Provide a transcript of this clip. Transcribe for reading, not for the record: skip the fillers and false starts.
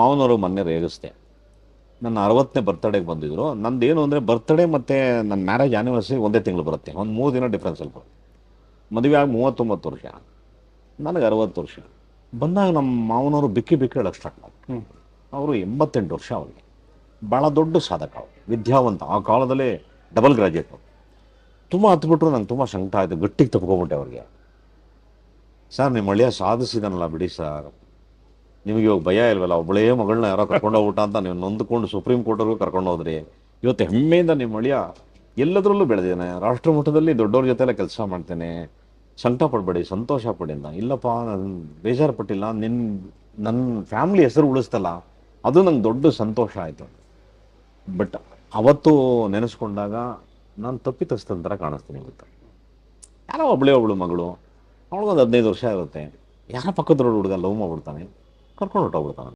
ಮಾವನವರು ಮೊನ್ನೆ ರೇಗಿಸ್ದೆ. ನನ್ನ 60ನೇ ಬರ್ತಡೇಗೆ ಬಂದಿದ್ರು. ನಂದೇನು ಅಂದರೆ ಬರ್ತ್ಡೇ ಮತ್ತು ನನ್ನ ಮ್ಯಾರೇಜ್ ಆ್ಯನಿವರ್ಸರಿ ಒಂದೇ ತಿಂಗಳು ಬರುತ್ತೆ. ಒಂದು 3 ದಿನ ಡಿಫ್ರೆನ್ಸಲ್ಲಿ ಬರುತ್ತೆ. ಮದುವೆ ಆಗಿ 39 ವರ್ಷ, ನನಗೆ 60 ವರ್ಷ. ಬಂದಾಗ ನಮ್ಮ ಮಾವನವರು ಬಿಕ್ಕಿ ಬಿಕ್ಕಿ ಹೇಳಕ್ಕೆ ಸ್ಟಾರ್ಟ್ ಮಾಡಿ. ಅವರು 88 ವರ್ಷ ಅವ್ರಿಗೆ. ಭಾಳ ದೊಡ್ಡ ಸಾಧಕ ಅವರು, ವಿದ್ಯಾವಂತ. ಆ ಕಾಲದಲ್ಲೇ ಡಬಲ್ ಗ್ರಾಜ್ಯುಯೇಟು. ತುಂಬ ಹತ್ಬಿಟ್ರು. ನಂಗೆ ತುಂಬ ಸಂಕಟ ಆಯಿತು. ಗಟ್ಟಿಗೆ ತಪ್ಕೊಬಿಟ್ಟೆ ಅವ್ರಿಗೆ. ಸರ್, ನಿಮ್ಮ ಅಳಿಯ ಸಾಧಿಸಿದನಲ್ಲ ಬಿಡಿ ಸರ್, ನಿಮಗೆ ಇವಾಗ ಭಯ ಇಲ್ವಲ್ಲ, ಒಬ್ಬಳೇ ಮಗಳನ್ನ ಯಾರೋ ಕರ್ಕೊಂಡೋಗ್ಬಿಟ್ಟ ಅಂತ ನೀವು ನೊಂದ್ಕೊಂಡು ಸುಪ್ರೀಂ ಕೋರ್ಟ್ವರೆಗೂ ಕರ್ಕೊಂಡು ಹೋದ್ರಿ. ಇವತ್ತು ಹೆಮ್ಮೆಯಿಂದ ನಿಮ್ಮ ಅಳಿಯ ಎಲ್ಲದರಲ್ಲೂ ಬೆಳೆದಿದ್ದಾನೆ, ರಾಷ್ಟ್ರ ಮಟ್ಟದಲ್ಲಿ ದೊಡ್ಡವ್ರ ಜೊತೆಲ್ಲ ಕೆಲಸ ಮಾಡ್ತೇನೆ, ಸಂಕಟ ಪಡಬೇಡಿ, ಸಂತೋಷ ಪಡಿ ಅಂತ. ಇಲ್ಲಪ್ಪ, ನಾನು ಬೇಜಾರು ಪಟ್ಟಿಲ್ಲ, ನನ್ನ ಫ್ಯಾಮ್ಲಿ ಹೆಸರು ಉಳಿಸ್ತಲ್ಲ, ಅದು ನಂಗೆ ದೊಡ್ಡ ಸಂತೋಷ ಆಯಿತು. ಬಟ್ ಅವತ್ತು ನೆನೆಸ್ಕೊಂಡಾಗ ನಾನು ತಪ್ಪಿತಸ್ಥನ ಥರ ಕಾಣಿಸ್ತೀನಿ. ಇವತ್ತು ಯಾರೋ ಒಬ್ಬಳು ಮಗಳು, ಅವಳಿಗೊಂದು 15 ವರ್ಷ ಇರುತ್ತೆ, ಯಾರ ಪಕ್ಕದ ಹುಡುಗ ಲವ್ ಮಾಡ್ಬಿಡ್ತಾನೆ, ಕರ್ಕೊಂಡು ಹೊಟ್ಟೋಗ್ಬಿಡ್ತಾನೆ.